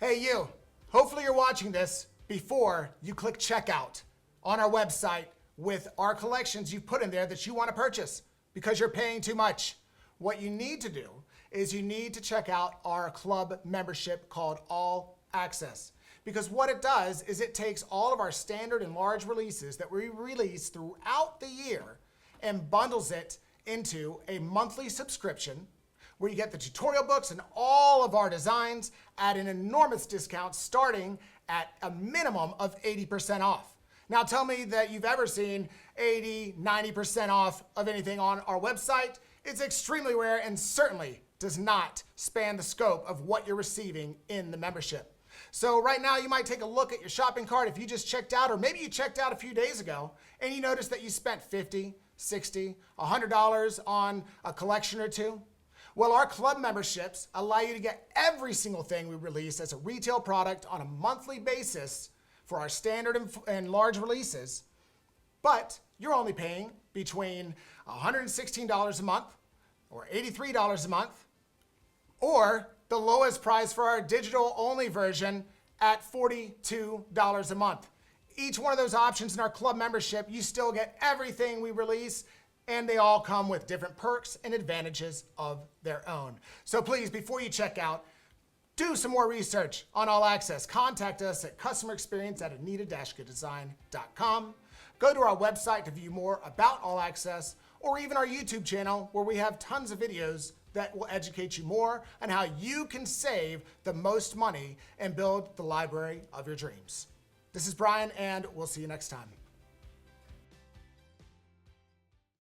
Hey you, hopefully you're watching this before you click checkout on our website with our collections you put in there that you want to purchase because you're paying too much. What you need to do is you need to check out our club membership called All Access. Because what it does is it takes all of our standard and large releases that we release throughout the year and bundles it into a monthly subscription where you get the tutorial books and all of our designs at an enormous discount starting at a minimum of 80% off. Now tell me that you've ever seen 80, 90% off of anything on our website. It's extremely rare and certainly does not span the scope of what you're receiving in the membership. So right now you might take a look at your shopping cart if you just checked out, or maybe you checked out a few days ago and you noticed that you spent $50, $60, $100 on a collection or two. Well, our club memberships allow you to get every single thing we release as a retail product on a monthly basis for our standard and large releases, but you're only paying between $116 a month or $83 a month, or the lowest price for our digital only version at $42 a month. Each one of those options in our club membership, you still get everything we release, and they all come with different perks and advantages of their own. So please, before you check out, do some more research on All Access. Contact us at customerexperience@anita-goodesign.com. Go to our website to view more about All Access, or even our YouTube channel where we have tons of videos that will educate you more on how you can save the most money and build the library of your dreams. This is Brian, and we'll see you next time.